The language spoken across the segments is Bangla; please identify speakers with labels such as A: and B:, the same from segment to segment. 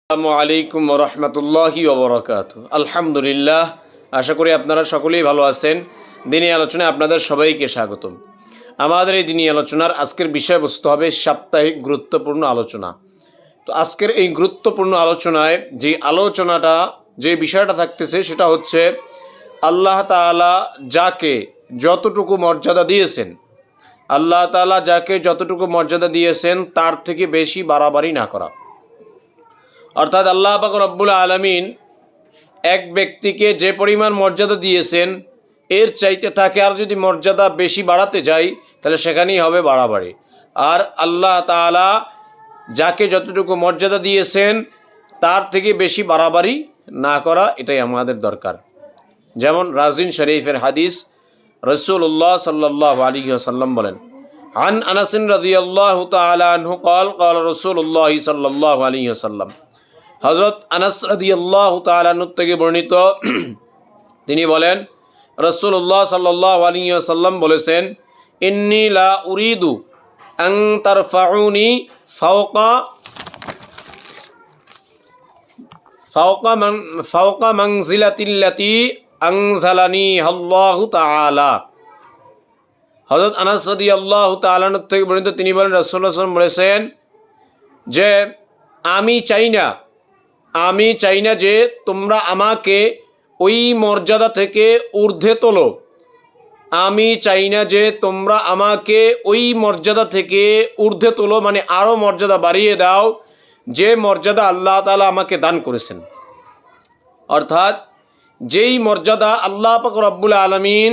A: আসসালামু আলাইকুম রহমতুল্লাহি ওবরাকাতুহু। আলহামদুলিল্লাহ, আশা করি আপনারা সকলেই ভালো আছেন। দিনী আলোচনায় আপনাদের সবাইকে স্বাগতম। আমাদের এই দিনী আলোচনার আজকের বিষয়বস্তু হবে সাপ্তাহিক গুরুত্বপূর্ণ আলোচনা। তো আজকের এই গুরুত্বপূর্ণ আলোচনায় যে বিষয়টা থাকতেছে সেটা হচ্ছে আল্লাহ তাআলা যাকে যতটুকু মর্যাদা দিয়েছেন তার থেকে বেশি বাড়াবাড়ি না করা। অর্থাৎ আল্লাহ পাক রব্বুল আলামিন এক ব্যক্তিকে যে পরিমাণ মর্যাদা দিয়েছেন এর চাইতে তাকে আর যদি মর্যাদা বেশি বাড়াতে যাই তাহলে সেখানেই হবে বাড়াবাড়ি। আর আল্লাহ তাআলা যাকে যতটুকু মর্যাদা দিয়েছেন তার থেকে বেশি বাড়াবাড়ি না করা, এটাই আমাদের দরকার। যেমন রাজিন শরীফের হাদিস, রাসূলুল্লাহ সাল্লাল্লাহু আলাইহি ওয়াসাল্লাম বলেন, আন আনাস রাদিয়াল্লাহু তাআলা আনহু قال قال رسول الله صلى الله عليه وسلم। হযরত আনাস রাদিয়াল্লাহু তাআলা আনহু থেকে বর্ণিত, তিনি বলেন রাসূলুল্লাহ সাল্লাল্লাহু আলাইহি ওয়াসাল্লাম বলেছেন, ইন্নী লা উরিদু আন তারফাউনি ফাওকা মানজিলাতিল্লাতি আনজালানি আল্লাহু তাআলা। হযরত আনাস রাদিয়াল্লাহু তাআলা আনহু থেকে বর্ণিত, তিনি বলেন রাসূলুল্লাহ সাল্লাল্লাহু আলাইহি ওয়াসাল্লাম বলেছেন যে আমি চাই না যে তোমরা আমাকে ওই মর্যাদা থেকে ঊর্ধ্বে তোলো। মানে আরও মর্যাদা বাড়িয়ে দাও, যে মর্যাদা আল্লাহ তাআলা আমাকে দান করেছেন। অর্থাৎ যেই মর্যাদা আল্লাহ পাক রব্বুল আলামিন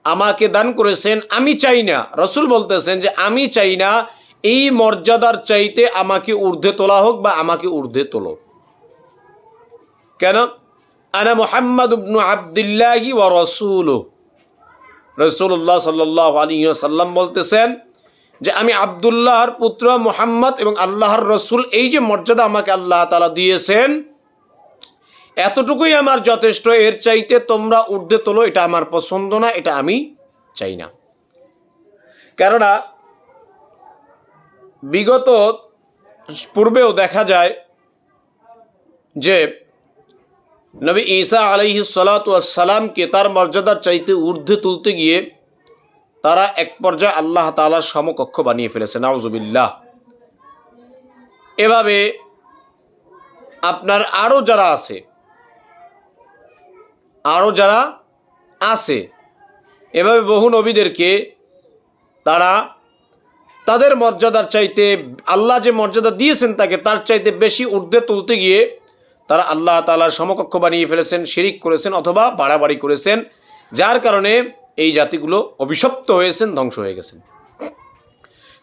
A: আমাকে দান করেছেন, আমি চাই না, রাসূল বলতেছেন যে আমি চাই না এই মর্যাদার চাইতে আমাকে ঊর্ধ্বে তোলা হোক বা আমাকে ঊর্ধ্বে তোলো। কেন? আনা মুহাম্মাদ ইবনু আবদুল্লাহি ওয়া রাসূলুহু। রাসূলুল্লাহ সাল্লাল্লাহু আলাইহি ওয়াসাল্লাম বলতেছেন যে আমি আব্দুল্লাহর পুত্র মুহাম্মদ এবং আল্লাহর রসুল। এই যে মর্যাদা আমাকে আল্লাহ তাআলা দিয়েছেন এতটুকুই আমার যথেষ্ট, এর চাইতে তোমরা ঊর্ধ্বে তোলো এটা আমার পছন্দ না, এটা আমি চাই না। কেননা বিগত পূর্বেও দেখা যায় যে নবী ঈসা আলাইহিস সালাতু ওয়াস সালামকে তার মর্যাদার চাইতে ঊর্ধ্বে তুলতে গিয়ে তারা এক পর্যায়ে আল্লাহ তাআলার সমকক্ষ বানিয়ে ফেলেছে, নাউজুবিল্লাহ। এভাবে আপনার আরও যারা আছে এভাবে বহু নবীদেরকে তারা তাদের মর্যাদার চাইতে, আল্লাহ যে মর্যাদা দিয়েছেন তাকে তার চাইতে বেশি ঊর্ধ্বে তুলতে গিয়ে তারা আল্লাহ তাআলার সমকক্ষ বানিয়ে ফেলেছেন, শিরিক করেছেন অথবা বাড়াবাড়ি করেছেন, যার কারণে এই জাতিগুলো অভিশপ্ত হয়েছেন, ধ্বংস হয়ে গেছেন।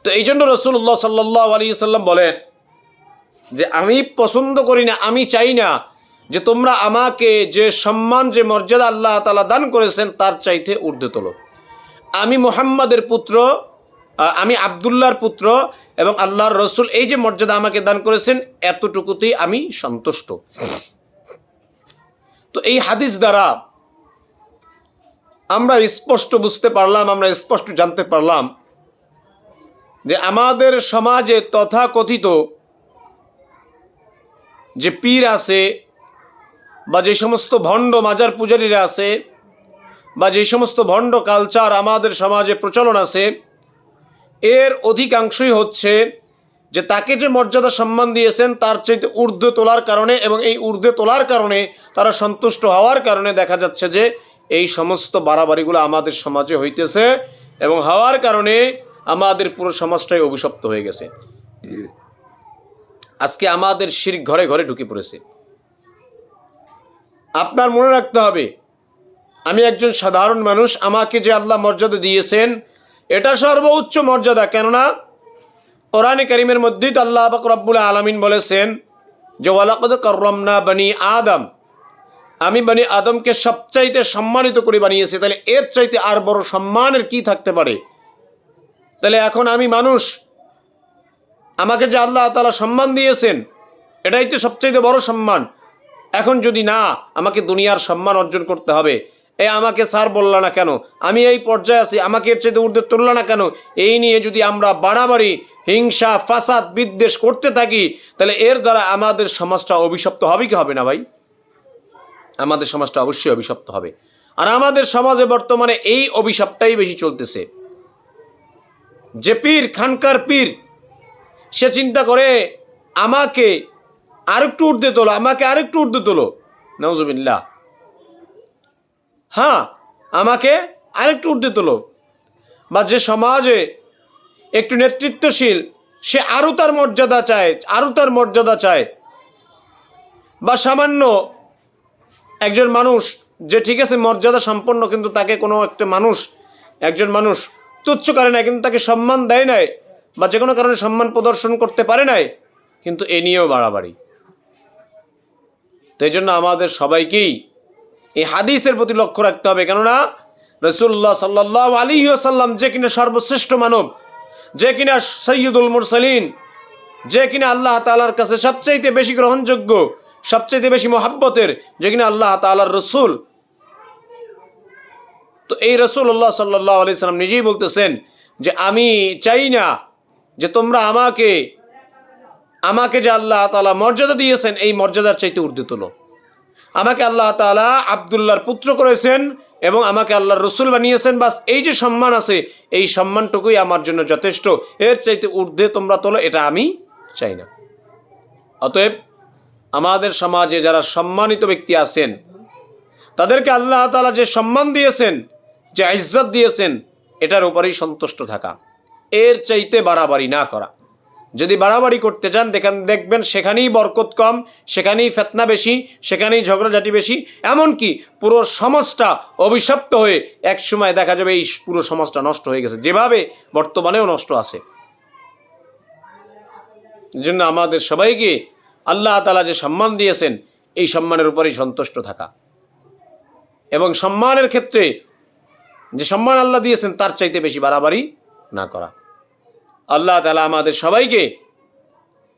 A: তো এই জন্য রাসূলুল্লাহ সাল্লাল্লাহু আলাইহি ওয়াসাল্লাম বলেন যে আমি পছন্দ করি না, আমি চাই না যে তোমরা আমাকে যে সম্মান, যে মর্যাদা আল্লাহ তাআলা দান করেছেন তার চাইতে ঊর্ধ্বে তোলো। আমি মুহাম্মাদের পুত্র, আমি আব্দুল্লাহর পুত্র এবং আল্লাহর রসুল, এই যে মর্যাদা আমাকে দান করেছেন এতটুকুতেই আমি সন্তুষ্ট। তো এই হাদিস দ্বারা আমরা স্পষ্ট বুঝতে পারলাম, আমরা স্পষ্ট জানতে পারলাম যে আমাদের সমাজে তথাকথিত যে পীর আছে বা যে সমস্ত ভণ্ড মাজার পূজারীরা আছে বা যে সমস্ত ভণ্ড কালচার আমাদের সমাজে প্রচলন আছে, এর অধিকাংশই হচ্ছে যে তাকে যে মর্যাদা সম্মান দিয়েছেন তার চাইতে ঊর্ধ্বে তোলার কারণে, এবং এই ঊর্ধ্বে তোলার কারণে তারা সন্তুষ্ট হওয়ার কারণে দেখা যাচ্ছে যে এই সমস্ত বাড়াবাড়িগুলো আমাদের সমাজে হইতেছে, এবং হওয়ার কারণে আমাদের পুরো সমাজটাই অভিশপ্ত হয়ে গেছে। আজকে আমাদের শিরক ঘরে ঘরে ঢুকে পড়েছে। আপনার মনে রাখতে হবে, আমি একজন সাধারণ মানুষ, আমাকে যে আল্লাহ মর্যাদা দিয়েছেন এটা সর্বোচ্চ মর্যাদা। কেননা কোরআনে কারীমের মধ্যেই তো আল্লাহ পাক রব্বুল আলামিন বলেছেন যে ওয়ালাকাদ কাররামনা বনি আদম, আমি বনি আদমকে সবচাইতে সম্মানিত করে বানিয়েছি। তাহলে এর চাইতে আর বড় সম্মানের কি থাকতে পারে? তাহলে এখন আমি মানুষ, আমাকে যে আল্লাহ তাআলা সম্মান দিয়েছেন এটাই তো সবচাইতে বড় সম্মান। এখন যদি না আমাকে দুনিয়ার সম্মান অর্জন করতে হবে, আমাকে স্যার বললা না কেন, আমি এই পর্যায়ে আছি, আমাকে এর চেয়ে ঊর্ধ্বে তুললা না কেন, এই নিয়ে যদি আমরা বাড়াবাড়ি হিংসা ফাসাদ বিদ্বেষ করতে থাকি, তাহলে এর দ্বারা আমাদের সমাজটা অভিশপ্ত হবে কি হবে না ভাই? আমাদের সমাজটা অবশ্যই অভিশপ্ত হবে। আর আমাদের সমাজে বর্তমানে এই অভিশাপটাই বেশি চলতেছে। যে পীর, খানকার পীর, সে চিন্তা করে আমাকে আরেকটু ঊর্ধ্বে তোলো, আমাকে আরেকটু ঊর্ধ্বে তোলো, নাউজুবিল্লাহ। হ্যাঁ, আমাকে আরেকটু ঊর্ধ্বে তোলো। বা যে সমাজে একটু নেতৃত্বশীল, সে আরও তার মর্যাদা চায়, আরও তার মর্যাদা চায়। বা সামান্য একজন মানুষ যে ঠিক আছে মর্যাদা সম্পন্ন, কিন্তু তাকে কোনো একটা মানুষ, একজন মানুষ তুচ্ছ করে না, কিন্তু তাকে সম্মান দেয় নাই, বা যে কোনো কারণে সম্মান প্রদর্শন করতে পারে নাই, কিন্তু এ নিয়েও বাড়াবাড়ি। তো এই জন্য আমাদের সবাইকেই এই হাদিসের প্রতি লক্ষ্য রাখতে হবে। কেননা রাসূলুল্লাহ সাল্লাল্লাহু আলাইহি ওয়াসাল্লাম, যে কিনা সর্বশ্রেষ্ঠ মানব, যে কিনা সাইয়্যিদুল মুরসালিন, যে কিনা আল্লাহ তাআলার কাছে সবচাইতে বেশি গ্রহণযোগ্য, সবচাইতে বেশি মহব্বতের, যে কিনা আল্লাহ তাআলার রসুল, তো এই রাসূলুল্লাহ সাল্লাল্লাহু আলাইহি সাল্লাম নিজেই বলতেছেন যে আমি চাই না যে তোমরা আমাকে যে আল্লাহ তাআলা মর্যাদা দিয়েছেন, এই মর্যাদার চাইতে ঊর্ধ্বে তোলো। আমাকে আল্লাহ তাআলা আব্দুল্লাহর পুত্র করেছেন এবং আমাকে আল্লাহর রসুল বানিয়েছেন, বাস এই যে সম্মান আছে, এই সম্মানটুকুই আমার জন্য যথেষ্ট, এর চাইতে ঊর্ধ্বে তোমরা তোলো, এটা আমি চাই না। অতএব আমাদের সমাজে যারা সম্মানিত ব্যক্তি আছেন, তাদেরকে আল্লাহ তাআলা যে সম্মান দিয়েছেন, যে ইজ্জত দিয়েছেন, এটার উপরেই সন্তুষ্ট থাকা, এর চাইতে বাড়াবাড়ি না করা। যদি বাড়াবাড়ি করতে চান, দেখবেন সেখানেই বরকত কম, সেখানেই ফিতনা বেশি, সেখানেই ঝগড়াঝাটি বেশি, এমনকি পুরো সমাজটা অভিশপ্ত হয়ে এক সময় দেখা যাবে এই পুরো সমাজটা নষ্ট হয়ে গেছে, যেভাবে বর্তমানেও নষ্ট আছে। এই জন্য আমাদের সবাইকে আল্লাহ তাআলা যে সম্মান দিয়েছেন, এই সম্মানের উপরেই সন্তুষ্ট থাকা, এবং সম্মানের ক্ষেত্রে যে সম্মান আল্লাহ দিয়েছেন তার চাইতে বেশি বাড়াবাড়ি না করা। আল্লাহ তাআলা আমাদের সবাইকে,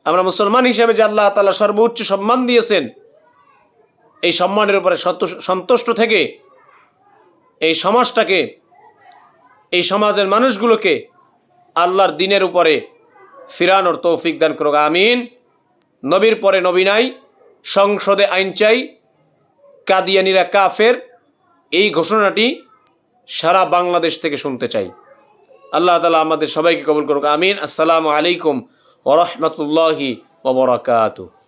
A: আমরা মুসলমান হিসেবে যে আল্লাহ তাআলা সর্বোচ্চ সম্মান দিয়েছেন, এই সম্মানের উপরে সন্তুষ্ট থেকে এই সমাজটাকে, এই সমাজের মানুষগুলোকে আল্লাহর দ্বীনের উপরে ফিরানোর তৌফিক দান করুক, আমিন। নবীর পরে নবী নাই, সংসদে আইন চাই, কাদিয়ানিরা কাফের, এই ঘোষণাটি সারা বাংলাদেশ থেকে শুনতে চাই। আল্লাহ তাআলা আমাদের সবাইকে কবুল করুক, আমিন। আসসালামু আলাইকুম ওয়া রাহমাতুল্লাহি ওয়া বারাকাতুহু।